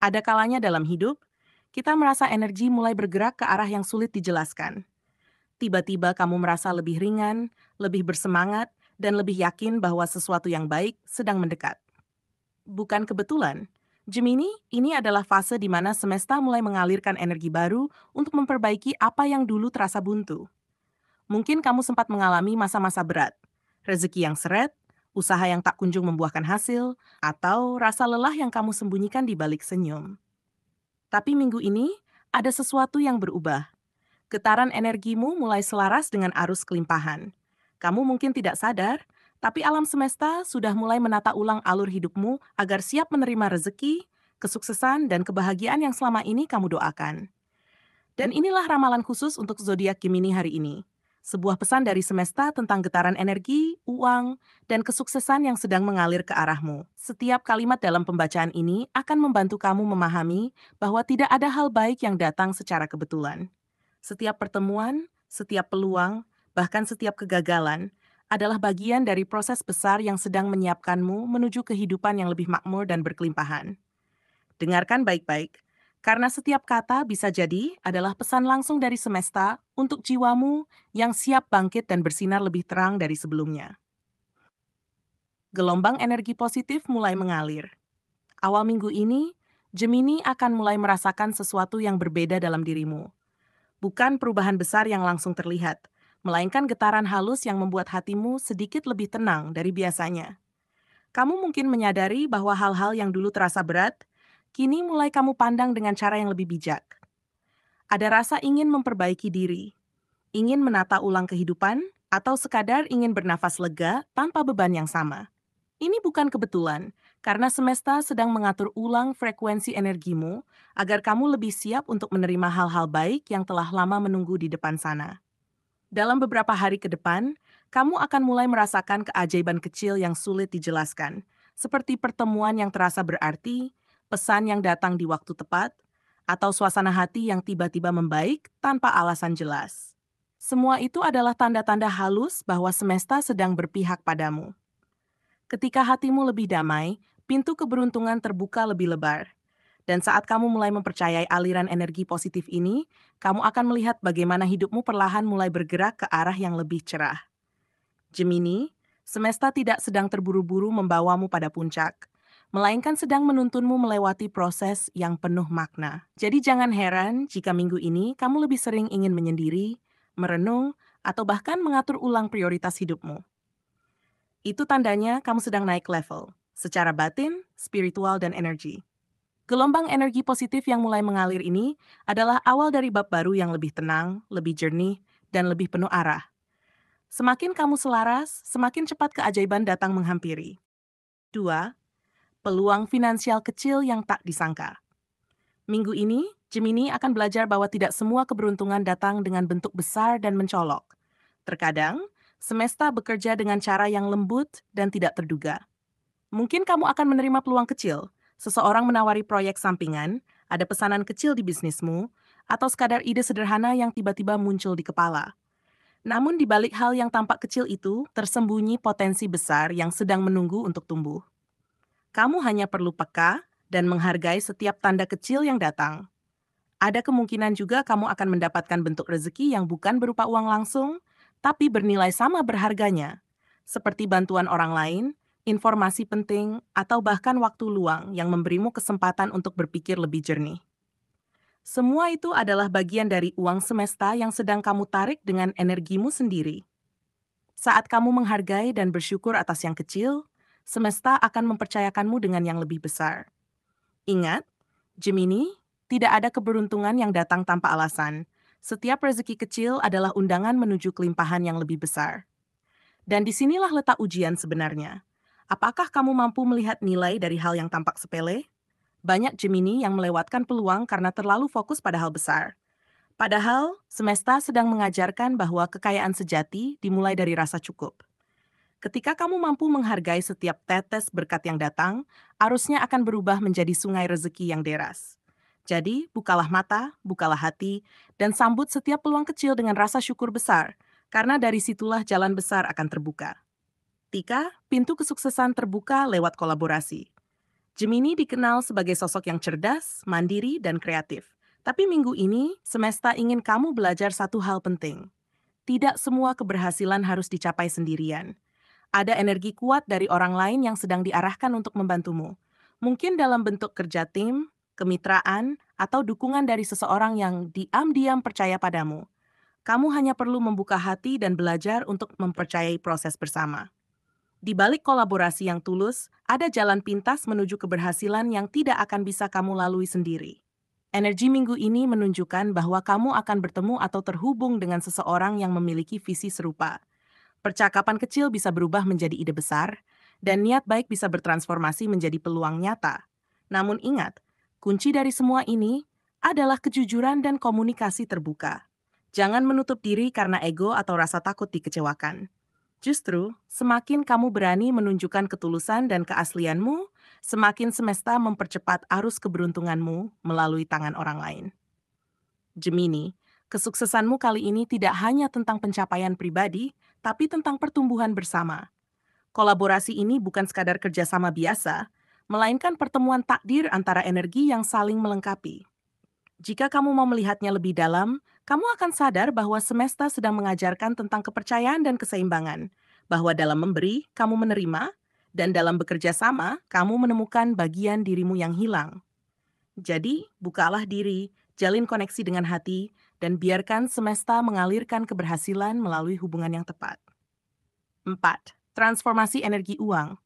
Ada kalanya dalam hidup, kita merasa energi mulai bergerak ke arah yang sulit dijelaskan. Tiba-tiba kamu merasa lebih ringan, lebih bersemangat, dan lebih yakin bahwa sesuatu yang baik sedang mendekat. Bukan kebetulan, Gemini ini adalah fase di mana semesta mulai mengalirkan energi baru untuk memperbaiki apa yang dulu terasa buntu. Mungkin kamu sempat mengalami masa-masa berat, rezeki yang seret, usaha yang tak kunjung membuahkan hasil, atau rasa lelah yang kamu sembunyikan di balik senyum. Tapi minggu ini, ada sesuatu yang berubah. Getaran energimu mulai selaras dengan arus kelimpahan. Kamu mungkin tidak sadar, tapi alam semesta sudah mulai menata ulang alur hidupmu agar siap menerima rezeki, kesuksesan, dan kebahagiaan yang selama ini kamu doakan. Dan inilah ramalan khusus untuk zodiak Gemini hari ini. Sebuah pesan dari semesta tentang getaran energi, uang, dan kesuksesan yang sedang mengalir ke arahmu. Setiap kalimat dalam pembacaan ini akan membantu kamu memahami bahwa tidak ada hal baik yang datang secara kebetulan. Setiap pertemuan, setiap peluang, bahkan setiap kegagalan adalah bagian dari proses besar yang sedang menyiapkanmu menuju kehidupan yang lebih makmur dan berkelimpahan. Dengarkan baik-baik, karena setiap kata bisa jadi adalah pesan langsung dari semesta untuk jiwamu yang siap bangkit dan bersinar lebih terang dari sebelumnya. Gelombang energi positif mulai mengalir. Awal minggu ini, Gemini akan mulai merasakan sesuatu yang berbeda dalam dirimu. Bukan perubahan besar yang langsung terlihat, melainkan getaran halus yang membuat hatimu sedikit lebih tenang dari biasanya. Kamu mungkin menyadari bahwa hal-hal yang dulu terasa berat, kini mulai kamu pandang dengan cara yang lebih bijak. Ada rasa ingin memperbaiki diri, ingin menata ulang kehidupan, atau sekadar ingin bernafas lega tanpa beban yang sama. Ini bukan kebetulan, karena semesta sedang mengatur ulang frekuensi energimu agar kamu lebih siap untuk menerima hal-hal baik yang telah lama menunggu di depan sana. Dalam beberapa hari ke depan, kamu akan mulai merasakan keajaiban kecil yang sulit dijelaskan, seperti pertemuan yang terasa berarti, pesan yang datang di waktu tepat, atau suasana hati yang tiba-tiba membaik tanpa alasan jelas. Semua itu adalah tanda-tanda halus bahwa semesta sedang berpihak padamu. Ketika hatimu lebih damai, pintu keberuntungan terbuka lebih lebar. Dan saat kamu mulai mempercayai aliran energi positif ini, kamu akan melihat bagaimana hidupmu perlahan mulai bergerak ke arah yang lebih cerah. Gemini, semesta tidak sedang terburu-buru membawamu pada puncak, melainkan sedang menuntunmu melewati proses yang penuh makna. Jadi jangan heran jika minggu ini kamu lebih sering ingin menyendiri, merenung, atau bahkan mengatur ulang prioritas hidupmu. Itu tandanya kamu sedang naik level, secara batin, spiritual, dan energi. Gelombang energi positif yang mulai mengalir ini adalah awal dari bab baru yang lebih tenang, lebih jernih, dan lebih penuh arah. Semakin kamu selaras, semakin cepat keajaiban datang menghampiri. 2. Peluang finansial kecil yang tak disangka. Minggu ini, Gemini akan belajar bahwa tidak semua keberuntungan datang dengan bentuk besar dan mencolok. Terkadang, semesta bekerja dengan cara yang lembut dan tidak terduga. Mungkin kamu akan menerima peluang kecil, seseorang menawari proyek sampingan, ada pesanan kecil di bisnismu, atau sekadar ide sederhana yang tiba-tiba muncul di kepala. Namun di balik hal yang tampak kecil itu, tersembunyi potensi besar yang sedang menunggu untuk tumbuh. Kamu hanya perlu peka dan menghargai setiap tanda kecil yang datang. Ada kemungkinan juga kamu akan mendapatkan bentuk rezeki yang bukan berupa uang langsung, tapi bernilai sama berharganya, seperti bantuan orang lain, informasi penting, atau bahkan waktu luang yang memberimu kesempatan untuk berpikir lebih jernih. Semua itu adalah bagian dari uang semesta yang sedang kamu tarik dengan energimu sendiri. Saat kamu menghargai dan bersyukur atas yang kecil, semesta akan mempercayakanmu dengan yang lebih besar. Ingat, Gemini, tidak ada keberuntungan yang datang tanpa alasan. Setiap rezeki kecil adalah undangan menuju kelimpahan yang lebih besar. Dan disinilah letak ujian sebenarnya. Apakah kamu mampu melihat nilai dari hal yang tampak sepele? Banyak Gemini yang melewatkan peluang karena terlalu fokus pada hal besar. Padahal, semesta sedang mengajarkan bahwa kekayaan sejati dimulai dari rasa cukup. Ketika kamu mampu menghargai setiap tetes berkat yang datang, arusnya akan berubah menjadi sungai rezeki yang deras. Jadi, bukalah mata, bukalah hati, dan sambut setiap peluang kecil dengan rasa syukur besar, karena dari situlah jalan besar akan terbuka. 3. Pintu kesuksesan terbuka lewat kolaborasi. Gemini dikenal sebagai sosok yang cerdas, mandiri, dan kreatif. Tapi minggu ini, semesta ingin kamu belajar satu hal penting. Tidak semua keberhasilan harus dicapai sendirian. Ada energi kuat dari orang lain yang sedang diarahkan untuk membantumu. Mungkin dalam bentuk kerja tim, kemitraan, atau dukungan dari seseorang yang diam-diam percaya padamu. Kamu hanya perlu membuka hati dan belajar untuk mempercayai proses bersama. Di balik kolaborasi yang tulus, ada jalan pintas menuju keberhasilan yang tidak akan bisa kamu lalui sendiri. Energi minggu ini menunjukkan bahwa kamu akan bertemu atau terhubung dengan seseorang yang memiliki visi serupa. Percakapan kecil bisa berubah menjadi ide besar, dan niat baik bisa bertransformasi menjadi peluang nyata. Namun ingat, kunci dari semua ini adalah kejujuran dan komunikasi terbuka. Jangan menutup diri karena ego atau rasa takut dikecewakan. Justru, semakin kamu berani menunjukkan ketulusan dan keaslianmu, semakin semesta mempercepat arus keberuntunganmu melalui tangan orang lain. Gemini, kesuksesanmu kali ini tidak hanya tentang pencapaian pribadi, tapi tentang pertumbuhan bersama. Kolaborasi ini bukan sekadar kerjasama biasa, melainkan pertemuan takdir antara energi yang saling melengkapi. Jika kamu mau melihatnya lebih dalam, kamu akan sadar bahwa semesta sedang mengajarkan tentang kepercayaan dan keseimbangan, bahwa dalam memberi, kamu menerima, dan dalam bekerja sama, kamu menemukan bagian dirimu yang hilang. Jadi, bukalah diri, jalin koneksi dengan hati, dan biarkan semesta mengalirkan keberhasilan melalui hubungan yang tepat. 4. Transformasi energi uang.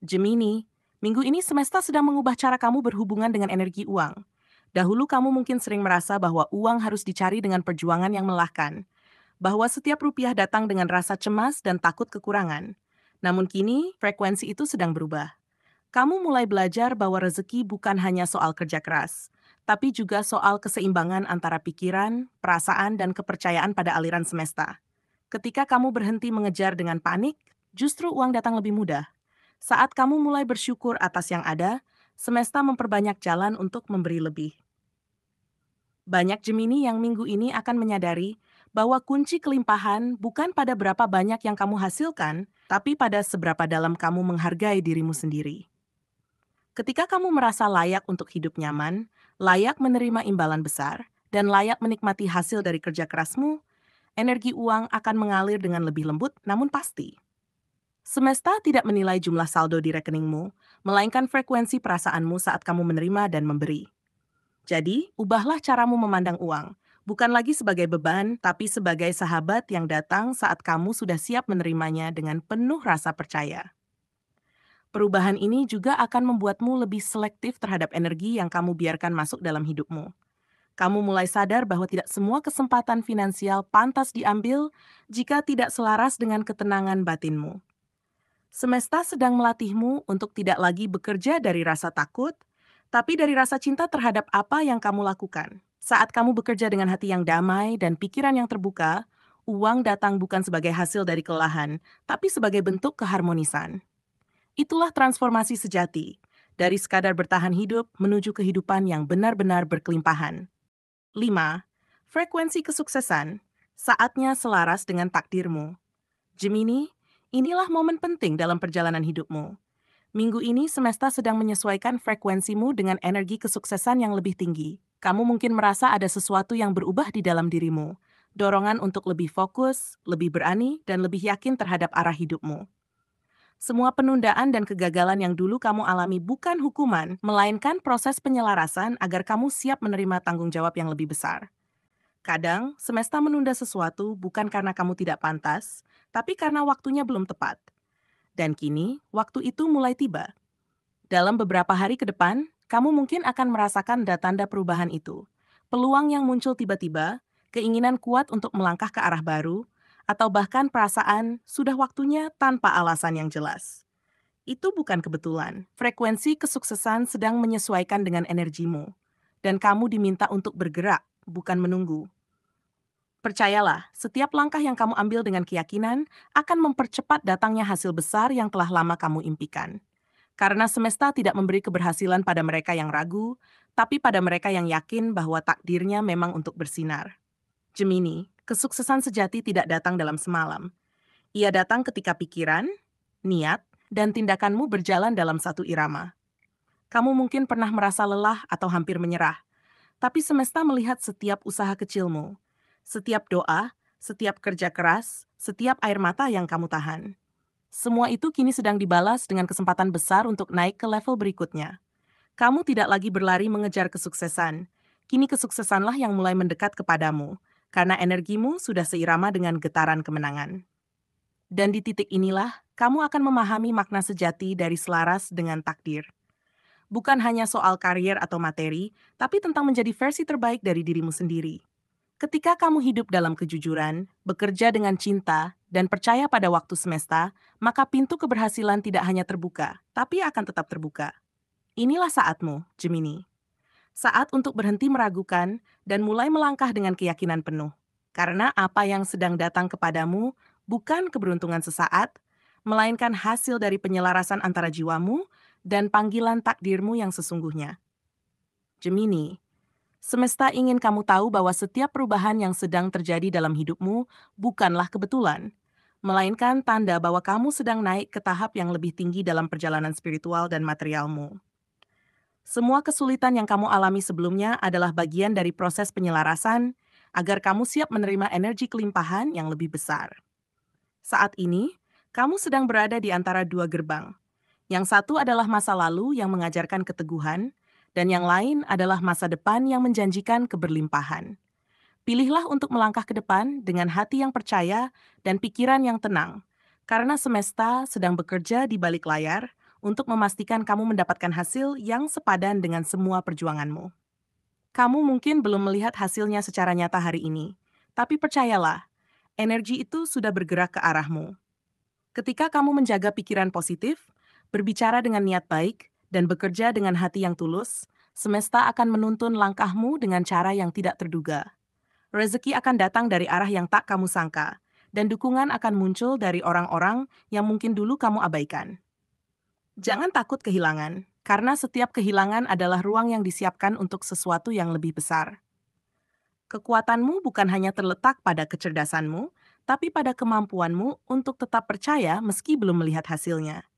Gemini, minggu ini semesta sedang mengubah cara kamu berhubungan dengan energi uang. Dahulu kamu mungkin sering merasa bahwa uang harus dicari dengan perjuangan yang melelahkan, bahwa setiap rupiah datang dengan rasa cemas dan takut kekurangan. Namun kini, frekuensi itu sedang berubah. Kamu mulai belajar bahwa rezeki bukan hanya soal kerja keras, tapi juga soal keseimbangan antara pikiran, perasaan, dan kepercayaan pada aliran semesta. Ketika kamu berhenti mengejar dengan panik, justru uang datang lebih mudah. Saat kamu mulai bersyukur atas yang ada, semesta memperbanyak jalan untuk memberi lebih. Banyak Gemini yang minggu ini akan menyadari bahwa kunci kelimpahan bukan pada berapa banyak yang kamu hasilkan, tapi pada seberapa dalam kamu menghargai dirimu sendiri. Ketika kamu merasa layak untuk hidup nyaman, layak menerima imbalan besar, dan layak menikmati hasil dari kerja kerasmu, energi uang akan mengalir dengan lebih lembut namun pasti. Semesta tidak menilai jumlah saldo di rekeningmu, melainkan frekuensi perasaanmu saat kamu menerima dan memberi. Jadi, ubahlah caramu memandang uang, bukan lagi sebagai beban, tapi sebagai sahabat yang datang saat kamu sudah siap menerimanya dengan penuh rasa percaya. Perubahan ini juga akan membuatmu lebih selektif terhadap energi yang kamu biarkan masuk dalam hidupmu. Kamu mulai sadar bahwa tidak semua kesempatan finansial pantas diambil jika tidak selaras dengan ketenangan batinmu. Semesta sedang melatihmu untuk tidak lagi bekerja dari rasa takut, tapi dari rasa cinta terhadap apa yang kamu lakukan. Saat kamu bekerja dengan hati yang damai dan pikiran yang terbuka, uang datang bukan sebagai hasil dari kelelahan, tapi sebagai bentuk keharmonisan. Itulah transformasi sejati, dari sekadar bertahan hidup menuju kehidupan yang benar-benar berkelimpahan. 5. Frekuensi kesuksesan, saatnya selaras dengan takdirmu. Gemini, inilah momen penting dalam perjalanan hidupmu. Minggu ini semesta sedang menyesuaikan frekuensimu dengan energi kesuksesan yang lebih tinggi. Kamu mungkin merasa ada sesuatu yang berubah di dalam dirimu, dorongan untuk lebih fokus, lebih berani, dan lebih yakin terhadap arah hidupmu. Semua penundaan dan kegagalan yang dulu kamu alami bukan hukuman, melainkan proses penyelarasan agar kamu siap menerima tanggung jawab yang lebih besar. Kadang, semesta menunda sesuatu bukan karena kamu tidak pantas, tapi karena waktunya belum tepat. Dan kini, waktu itu mulai tiba. Dalam beberapa hari ke depan, kamu mungkin akan merasakan tanda-tanda perubahan itu. Peluang yang muncul tiba-tiba, keinginan kuat untuk melangkah ke arah baru, atau bahkan perasaan sudah waktunya tanpa alasan yang jelas. Itu bukan kebetulan. Frekuensi kesuksesan sedang menyesuaikan dengan energimu. Dan kamu diminta untuk bergerak, bukan menunggu. Percayalah, setiap langkah yang kamu ambil dengan keyakinan akan mempercepat datangnya hasil besar yang telah lama kamu impikan. Karena semesta tidak memberi keberhasilan pada mereka yang ragu, tapi pada mereka yang yakin bahwa takdirnya memang untuk bersinar. Gemini, kesuksesan sejati tidak datang dalam semalam. Ia datang ketika pikiran, niat, dan tindakanmu berjalan dalam satu irama. Kamu mungkin pernah merasa lelah atau hampir menyerah, tapi semesta melihat setiap usaha kecilmu, setiap doa, setiap kerja keras, setiap air mata yang kamu tahan. Semua itu kini sedang dibalas dengan kesempatan besar untuk naik ke level berikutnya. Kamu tidak lagi berlari mengejar kesuksesan. Kini kesuksesanlah yang mulai mendekat kepadamu, karena energimu sudah seirama dengan getaran kemenangan. Dan di titik inilah, kamu akan memahami makna sejati dari selaras dengan takdir. Bukan hanya soal karier atau materi, tapi tentang menjadi versi terbaik dari dirimu sendiri. Ketika kamu hidup dalam kejujuran, bekerja dengan cinta, dan percaya pada waktu semesta, maka pintu keberhasilan tidak hanya terbuka, tapi akan tetap terbuka. Inilah saatmu, Gemini. Saat untuk berhenti meragukan dan mulai melangkah dengan keyakinan penuh. Karena apa yang sedang datang kepadamu bukan keberuntungan sesaat, melainkan hasil dari penyelarasan antara jiwamu dan panggilan takdirmu yang sesungguhnya. Gemini, semesta ingin kamu tahu bahwa setiap perubahan yang sedang terjadi dalam hidupmu bukanlah kebetulan, melainkan tanda bahwa kamu sedang naik ke tahap yang lebih tinggi dalam perjalanan spiritual dan materialmu. Semua kesulitan yang kamu alami sebelumnya adalah bagian dari proses penyelarasan agar kamu siap menerima energi kelimpahan yang lebih besar. Saat ini, kamu sedang berada di antara dua gerbang. Yang satu adalah masa lalu yang mengajarkan keteguhan, dan yang lain adalah masa depan yang menjanjikan keberlimpahan. Pilihlah untuk melangkah ke depan dengan hati yang percaya dan pikiran yang tenang, karena semesta sedang bekerja di balik layar untuk memastikan kamu mendapatkan hasil yang sepadan dengan semua perjuanganmu. Kamu mungkin belum melihat hasilnya secara nyata hari ini, tapi percayalah, energi itu sudah bergerak ke arahmu. Ketika kamu menjaga pikiran positif, berbicara dengan niat baik, dan bekerja dengan hati yang tulus, semesta akan menuntun langkahmu dengan cara yang tidak terduga. Rezeki akan datang dari arah yang tak kamu sangka, dan dukungan akan muncul dari orang-orang yang mungkin dulu kamu abaikan. Jangan takut kehilangan, karena setiap kehilangan adalah ruang yang disiapkan untuk sesuatu yang lebih besar. Kekuatanmu bukan hanya terletak pada kecerdasanmu, tapi pada kemampuanmu untuk tetap percaya meski belum melihat hasilnya.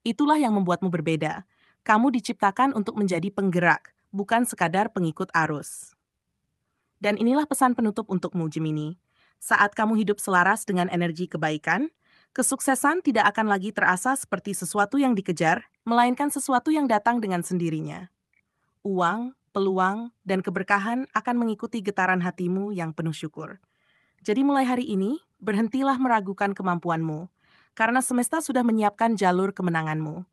Itulah yang membuatmu berbeda. Kamu diciptakan untuk menjadi penggerak, bukan sekadar pengikut arus. Dan inilah pesan penutup untukmu, Gemini. Saat kamu hidup selaras dengan energi kebaikan, kesuksesan tidak akan lagi terasa seperti sesuatu yang dikejar, melainkan sesuatu yang datang dengan sendirinya. Uang, peluang, dan keberkahan akan mengikuti getaran hatimu yang penuh syukur. Jadi mulai hari ini, berhentilah meragukan kemampuanmu, karena semesta sudah menyiapkan jalur kemenanganmu.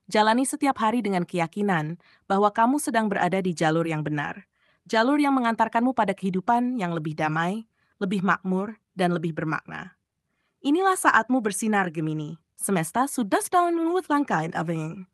Jalani setiap hari dengan keyakinan bahwa kamu sedang berada di jalur yang benar. Jalur yang mengantarkanmu pada kehidupan yang lebih damai, lebih makmur, dan lebih bermakna. Inilah saatmu bersinar, Gemini. Semesta sudah sedang menurut langkah, Abeng.